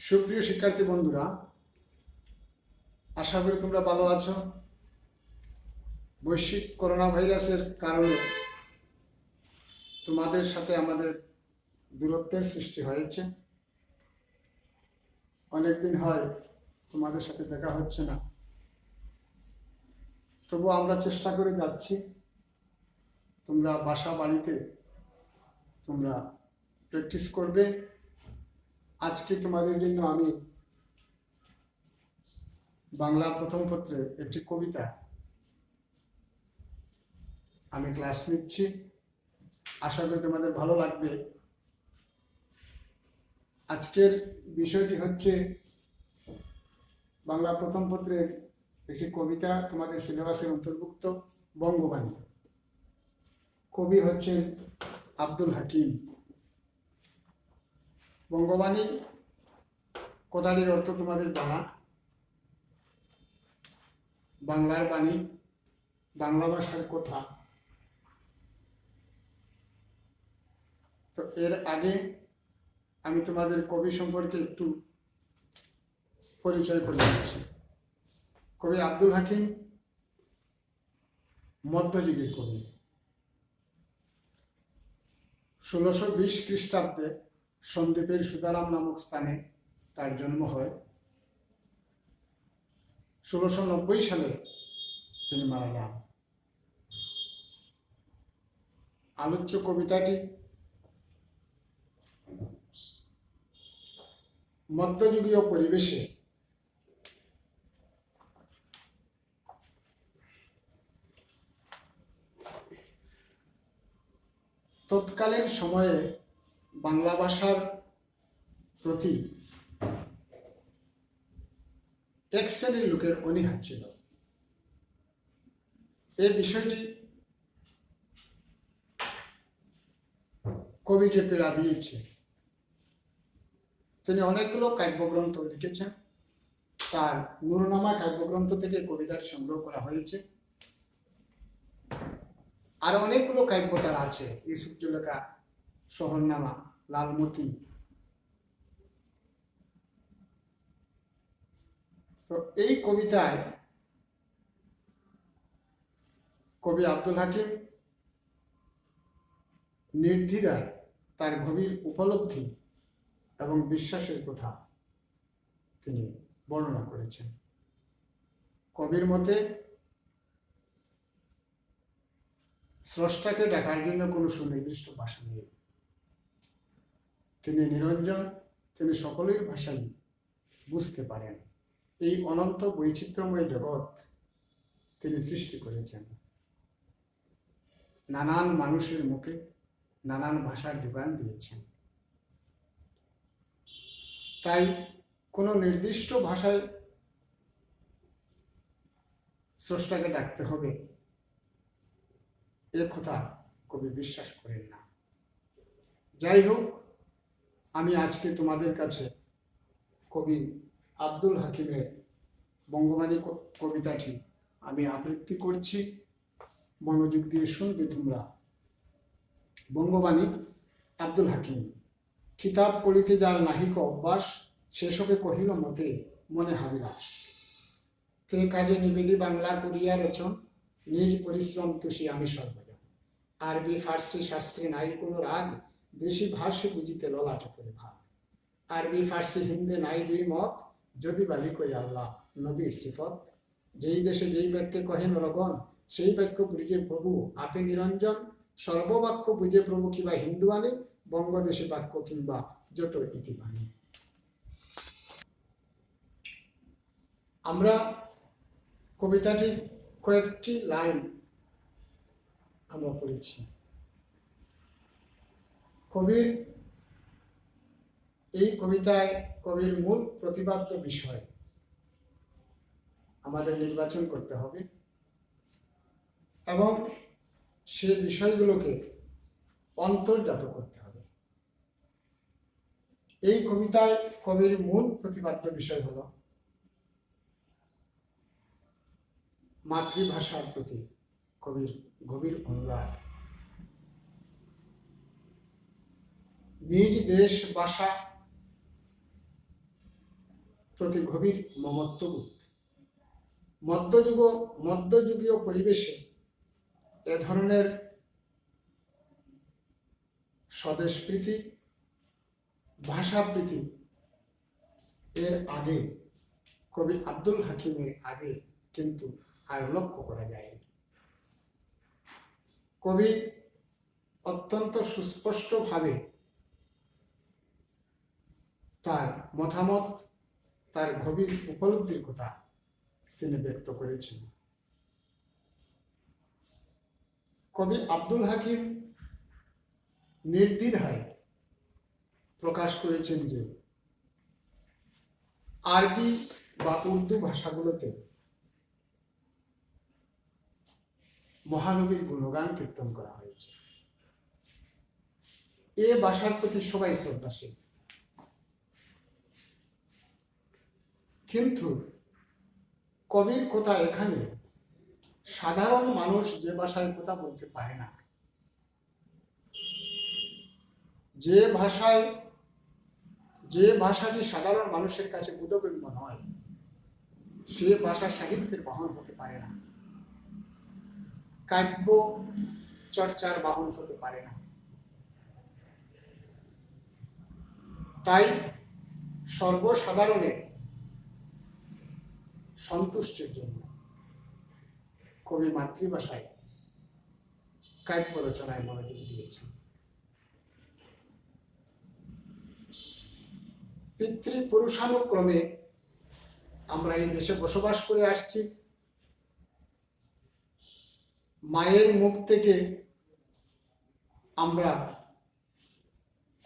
সুপ্রিয় শিক্ষার্থী বন্ধুরা, আশা করি তোমরা ভালো আছো। বৈশ্বিক করোনা ভাইরাসের কারণে তোমাদের সাথে আমাদের দূরত্বের সৃষ্টি হয়েছে। অনেকদিন হয় তোমাদের সাথে দেখা হচ্ছে না, তবু আমরা চেষ্টা করে যাচ্ছি। তোমরা বাসা বাড়িতে তোমরা প্র্যাকটিস করবে। আজকে তোমাদের জন্য আমি বাংলা প্রথম পত্রের একটি কবিতা আমি ক্লাস নিচ্ছি। আশা করি তোমাদের ভালো লাগবে। আজকের বিষয়টি হচ্ছে বাংলা প্রথম পত্রের একটি কবিতা, তোমাদের সিলেবাসের অন্তর্ভুক্ত, বঙ্গবাণী। কবি হচ্ছেন আব্দুল হাকিম। বঙ্গবাণী কথাটির অর্থ তোমাদের জানা। বাংলার বাণী, বাংলা ভাষার কথা। তো এর আগে আমি তোমাদের কবি সম্পর্কে একটু পরিচয় করে দিচ্ছি। কবি আব্দুল হাকিম মধ্যযুগের কবি। 1620 খ্রিস্টাব্দে সন্দ্বীপের সুতারাম নামক স্থানে তার জন্ম হয়। 1690 সালে তিনি মারা যান। আলোচ্য কবিতাটি মধ্যযুগীয় পরিবেশে তৎকালীন সময়ে বাংলা ভাষার প্রতি এক শ্রেণীর লোকের অনীহা ছিল। এই বিষয়টি কবিকে পীড়া দিয়েছে। তিনি অনেকগুলো কাব্যগ্রন্থ লিখেছেন। তার নুরনামা কাব্যগ্রন্থ থেকে কবিতাটি সংগ্রহ করা হয়েছে। আর অনেকগুলো কাব্য তার আছে, ইউসুফ জুলেখা, শহরনামা, লালমতি। তো এই কবিতায় কবি আব্দুল হাকিম নির্দ্বিধায় তার গভীর উপলব্ধি এবং বিশ্বাসের কথা তিনি বর্ণনা করেছেন। কবির মতে স্রষ্টাকে ডাকার জন্য কোনো সুনির্দিষ্ট ভাষা নেই। তিনি নিরঞ্জন, তিনি সকলের ভাষাই বুঝতে পারেন। এই অনন্ত বৈচিত্র্যময় জগৎ তিনি সৃষ্টি করেছেন। নানান মানুষের মুখে নানান ভাষার যোগান দিয়েছেন। তাই কোনো নির্দিষ্ট ভাষায় স্রষ্টাকে ডাকতে হবে এ কথা কবি বিশ্বাস করেন না। যাই হোক, আমি আজকে তোমাদের কাছে কবি আব্দুল হাকিমের বঙ্গবাণী কবিতাটি আমি আবৃত্তি করছি। মনোযোগ দিয়ে শুনবে তোমরা। বঙ্গবাণী, আব্দুল হাকিম। কিতাব পড়িতে যার নাহিক অভ্যাস, সেসবে কহিল মতে মনে হাবিলাস। তে কাজে নিবেদি বাংলা করিয়া রচন, নিজ পরিশ্রম তুষি আমি সর্বজন। আরবি ফার্সি শাস্ত্রে নাই কোনো রাগ, দেশি ভাষে বুঝিতে ললাটে করে ভাগ। আরবি ফার্সি হিন্দে নাই দুই মত, যদি বা লিখই আল্লাহ নবীর সিফত। যেই দেশে যেই বাক্যে কহে নরগণ, সেই বাক্য বুঝে প্রভু আপে নিরঞ্জন। সর্ববাক্য বুঝে প্রভু কিবা হিন্দু আনে, বঙ্গদেশে বাক্য কিংবা যত ইতিবাণী। আমরা কবিতাটি কয়েকটি লাইন আমরা পড়েছি। কবির এই কবিতায় কবির মূল প্রতিপাদ্য বিষয় আমাদের নির্বাচন করতে হবে এবং সে বিষয়গুলোকে অন্তর্জাত করতে হবে। এই কবিতায় কবির মূল প্রতিপাদ্য বিষয় হল মাতৃভাষার প্রতি কবির গভীর অনুরাগ। নিজ দেশ ভাষা প্রতি গভীর মমত্ববোধ। মধ্যযুগীয় পরিবেশে এ ধরনের স্বদেশপ্রীতি, ভাষাপ্রীতি এর আগে, কবি আব্দুল হাকিমের আগে কিন্তু আর লক্ষ্য করা যায়নি। কবি অত্যন্ত সুস্পষ্টভাবে তার মতামত, তার গভীর উপলব্ধির কথা তিনি ব্যক্ত করেছেন। কবি আব্দুল হাকিম নির্দ্বিধায় প্রকাশ করেছেন যে আরবি বা উর্দু ভাষাগুলোতে মহানবীর গুণগান কীর্তন করা হয়েছে। এ ভাষার প্রতি সবাই শ্রদ্ধাশীল, কিন্তু কবির কথা এখানে সাধারণ মানুষ যে ভাষায় কথা বলতে পারে না, যে ভাষাটি সাধারণ মানুষের কাছে বোধগম্য নয়, সে ভাষা সাহিত্যের বাহন হতে পারে না, কাব্য চর্চার বাহন হতে পারে না। তাই সর্বসাধারণের সন্তুষ্টির জন্য কবি মাতৃভাষায় কাব্য রচনায় মনোযোগ দিয়েছেন। পিতৃপুরুষানুক্রমে আমরা এই দেশে বসবাস করে আসছি। মায়ের মুখ থেকে আমরা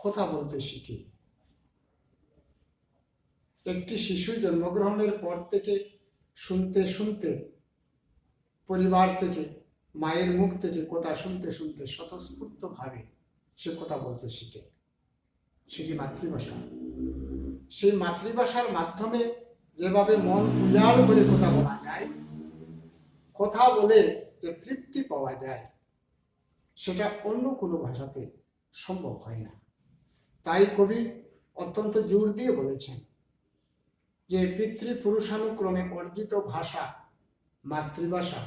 কথা বলতে শিখি। একটি শিশু জন্মগ্রহণের পর থেকে শুনতে শুনতে, পরিবার থেকে, মায়ের মুখ থেকে কথা শুনতে শুনতে স্বতঃস্ফূর্তভাবে সে কথা বলতে শিখে। সেটি মাতৃভাষা। সেই মাতৃভাষার মাধ্যমে যেভাবে মন উজাড় করে কথা বলা যায়, কথা বলে যে তৃপ্তি পাওয়া যায়, সেটা অন্য কোনো ভাষাতে সম্ভব হয় না। তাই কবি অত্যন্ত জোর দিয়ে বলেছেন যে পিতৃপুরুষানুক্রমে অর্জিত ভাষা মাতৃভাষা,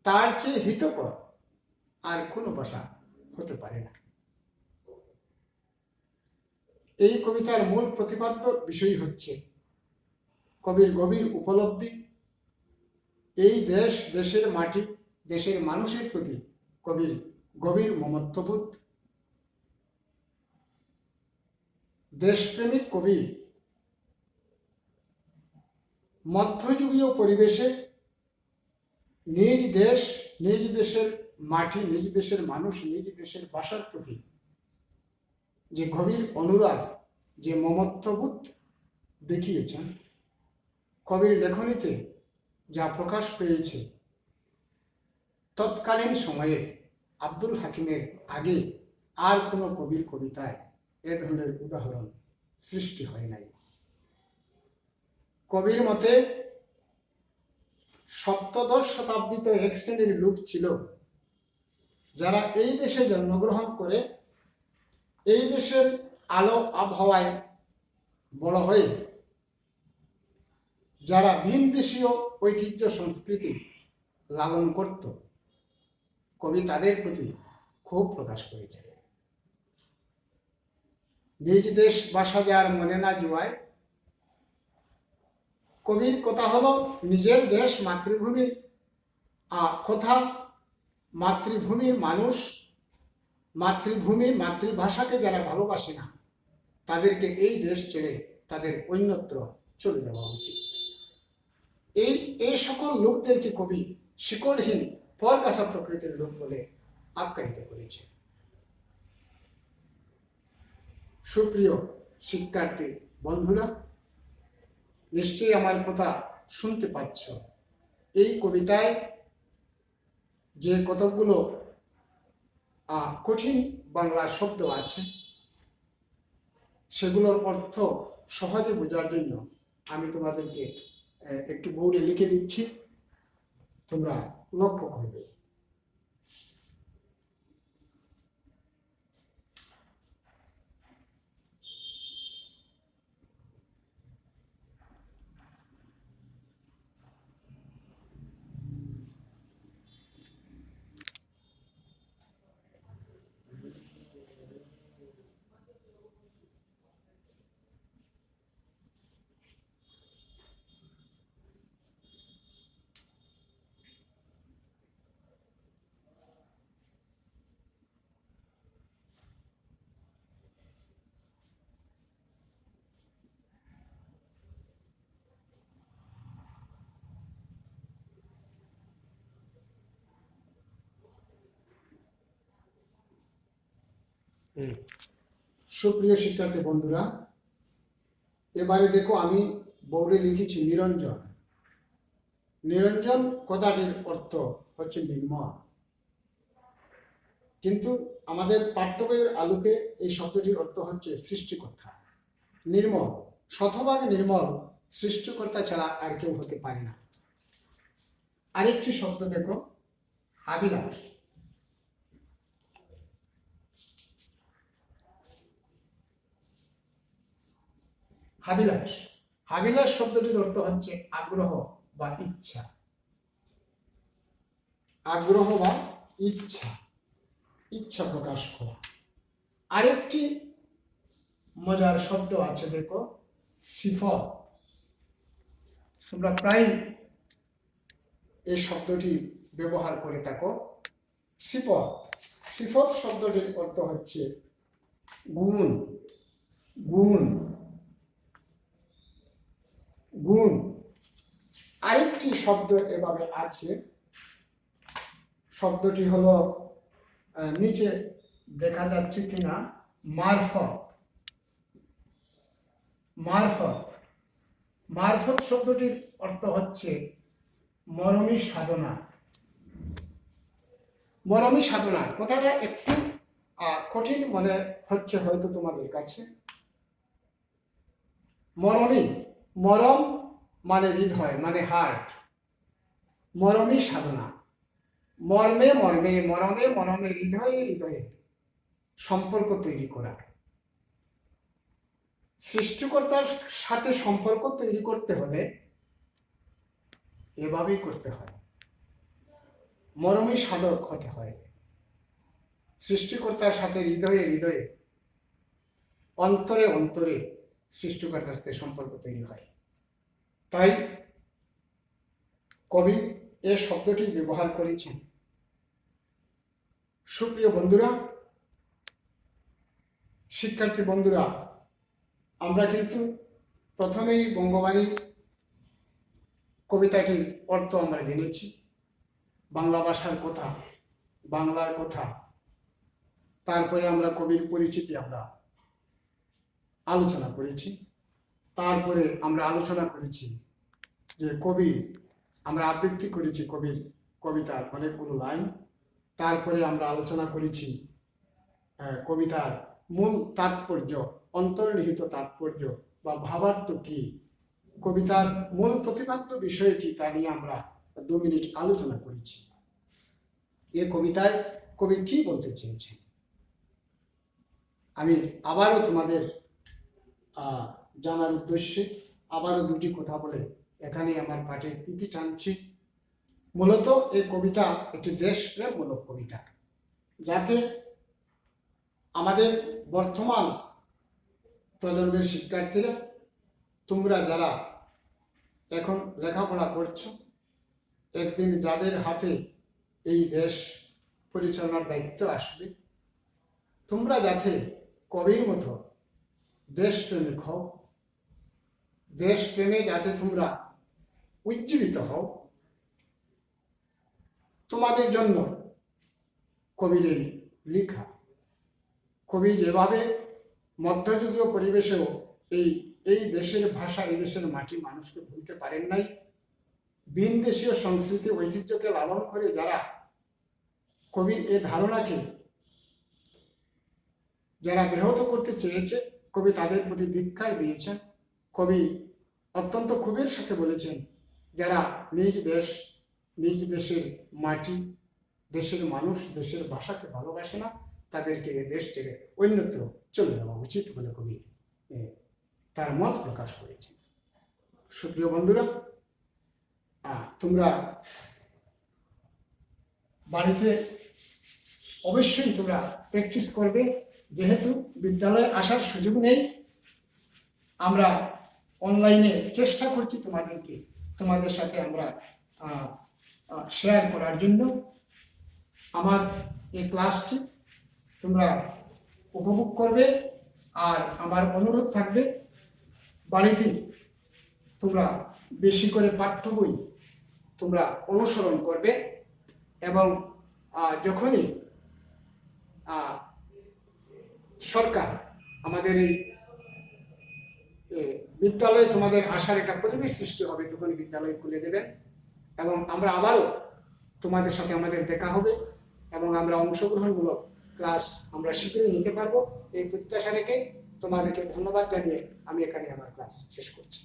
তার চেয়ে হিতকর আর কোনো ভাষা হতে পারে না। এই কবিতার মূল প্রতিপাদ্য বিষয় হচ্ছে কবির গভীর উপলব্ধি, এই দেশ, দেশের মাটি, দেশের মানুষের প্রতি কবির গভীর মমত্ববোধ। দেশপ্রেমিক কবি মধ্যযুগীয় পরিবেশে নিজ দেশ, নিজ দেশের মাটি, নিজ দেশের মানুষ, নিজ দেশের ভাষার প্রতি যে গভীর অনুরাগ, যে মমত্ববোধ দেখিয়েছেন, কবির লেখনীতে যা প্রকাশ পেয়েছে, তৎকালীন সময়ে আব্দুল হাকিমের আগে আর কোনো কবির কবিতায় এ ধরনের উদাহরণ সৃষ্টি হয় নাই। কবির মতে সপ্তদশ শতাব্দীতে এক শ্রেণীর লোক ছিল যারা এই দেশে জন্মগ্রহণ করে এই দেশের আলো আবহাওয়ায় বড় হয়ে যারা ভিন দেশীয় ঐতিহ্য সংস্কৃতি লালন করত, কবি তাদের প্রতি ক্ষোভ প্রকাশ করেছে। নিজ দেশ ভাষা যার মনে না জুয়ায়, কবির কথা হলো নিজের দেশ, মাতৃভূমির কথা, মাতৃভূমির মানুষ, মাতৃভূমি, মাতৃভাষাকে যারা ভালোবাসে না, তাদেরকে এই দেশ ছেড়ে তাদের অন্যত্র চলে যাওয়া উচিত। এই সকল লোকদেরকে কবি শিকড়হীন পরগাছা প্রকৃতির লোক বলে আখ্যায়িত করেছে। সুপ্রিয় শিক্ষার্থী বন্ধুরা, নিশ্চয়ই আমার কথা শুনতে পাচ্ছ। এই কবিতায় যে কতগুলো কঠিন বাংলা শব্দ আছে, সেগুলোর অর্থ সহজে বোঝার জন্য আমি তোমাদেরকে একটু বোর্ডে লিখে দিচ্ছি, তোমরা লক্ষ্য করবে। সুপ্রিয় শিক্ষার্থী বন্ধুরা, এবারে দেখো আমি বোর্ডে লিখেছি নিরঞ্জন। নিরঞ্জন কথাটির অর্থ হচ্ছে নির্মল, কিন্তু আমাদের পাঠ্য বইয়ের আলোকে এই শব্দটির অর্থ হচ্ছে সৃষ্টিকর্তা। নির্মল, শতভাগ নির্মল সৃষ্টিকর্তা ছাড়া আর কেউ হতে পারে না। আরেকটি শব্দ দেখো, আবিলাস। হাবিলাস, হাবিলাস শব্দটির অর্থ হচ্ছে আগ্রহ বা ইচ্ছা। আগ্রহ বা ইচ্ছা, ইচ্ছা প্রকাশ করা। আরেকটি মজার শব্দ আছে দেখো, সিফত। তোমরা প্রায় এই শব্দটি ব্যবহার করে থাকো। সিফত, সিফত শব্দটির অর্থ হচ্ছে গুণ, গুণ, গুণ। আরেকটি শব্দ এভাবে আছে, শব্দটি হলো নিচে দেখা যাচ্ছে কিনা, মারফত। মারফত, মারফত শব্দটির অর্থ হচ্ছে মরমী সাধনা। মরমী সাধনা কথাটা একটু কঠিন মনে হচ্ছে হয়তো তোমাদের কাছে। মরমী, মরম মানে হৃদয়, মানে হার্ট। মরমী সাধনা, মর্মে মর্মে, মরমে মরমে, হৃদয়ে হৃদয়ে সম্পর্ক তৈরি করা। সৃষ্টিকর্তার সাথে সম্পর্ক তৈরি করতে হলে এভাবেই করতে হয়, মরমী সাধক হতে হয়। সৃষ্টিকর্তার সাথে হৃদয়ে হৃদয়ে, অন্তরে অন্তরে সৃষ্টিকর্তার সাথে সম্পর্ক তৈরি হয়। তাই কবি এ শব্দটি ব্যবহার করেছেন। সুপ্রিয় বন্ধুরা, শিক্ষার্থী বন্ধুরা, আমরা কিন্তু প্রথমেই বঙ্গবাণী কবিতাটির অর্থ আমরা জেনেছি, বাংলা ভাষার কথা, বাংলার কথা। তারপরে আমরা কবির পরিচিতি আমরা আলোচনা করেছি। তারপরে আমরা আলোচনা করেছি যে কবি, আমরা আবৃত্তি করেছি কবির কবিতার অনেকগুলো লাইন। তারপরে আমরা আলোচনা করেছি কবিতার মূল তাৎপর্য, অন্তর্নিহিত তাৎপর্য বা ভাবার্থ কি, কবিতার মূল প্রতিপাদ্য বিষয় কি, তা নিয়ে আমরা 2 মিনিট আলোচনা করেছি। এ কবিতায় কবি কি বলতে চেয়েছেন আমি আবারও তোমাদের জানার উদ্দেশ্যে আবারও 2টি কথা বলে এখানে আমার পাঠের ইতি টানছি। মূলত এই কবিতা একটি দেশপ্রেমমূলক কবিতা, যাতে আমাদের বর্তমান প্রজন্মের শিক্ষার্থীরা, তোমরা যারা এখন লেখাপড়া করছো, একদিন যাদের হাতে এই দেশ পরিচালনার দায়িত্ব আসবে, তোমরা যাতে কবির মতো দেশপ্রেমিক হও, দেশপ্রেমে যাতে তোমরা উজ্জীবিত হও, তোমাদের জন্য কবির এই লেখা। কবি যেভাবে মধ্যযুগীয় পরিবেশেও এই দেশের ভাষা, এই দেশের মাটি মানুষকে ভুলতে পারেন নাই, ভিনদেশীয় সংস্কৃতি ঐতিহ্যকে লালন করে যারা কবির এ ধারণাকে যারা ব্যাহত করতে চেয়েছে, কবি তাদের প্রতি ধিক্কার দিয়েছেন। কবি অত্যন্ত ক্ষোভের সাথে বলেছেন, যারা নিজ দেশ, নিজ দেশের মাটি, দেশের মানুষ, দেশের ভাষাকে ভালোবাসে না, তাদেরকে এ দেশ ছেড়ে অন্যত্র চলে যাওয়া উচিত বলে কবি তার মত প্রকাশ করেছেন। সুপ্রিয় বন্ধুরা, তোমরা বাড়িতে অবশ্যই তোমরা প্র্যাকটিস করবে। যেহেতু বিদ্যালয়ে আসার সুযোগ নেই, আমরা অনলাইনে চেষ্টা করছি তোমাদের সাথে আমরা শেয়ার করার জন্য। আমার এই ক্লাসটি তোমরা উপভোগ করবে, আর আমার অনুরোধ থাকবে বাড়িতে তোমরা বেশি করে পাঠ্য বই তোমরা অনুসরণ করবে, এবং যখনই সরকার আমাদের এই বিদ্যালয়ে তোমাদের আসার একটা পরিবেশ সৃষ্টি হবে, তখনই বিদ্যালয় খুলে দেবেন এবং আমরা আবারও তোমাদের সাথে আমাদের দেখা হবে এবং আমরা অংশগ্রহণমূলক ক্লাস আমরা শীঘ্রই নিতে পারবো এই প্রত্যাশা রেখে তোমাদেরকে ধন্যবাদ জানিয়ে আমি এখানে আমার ক্লাস শেষ করছি।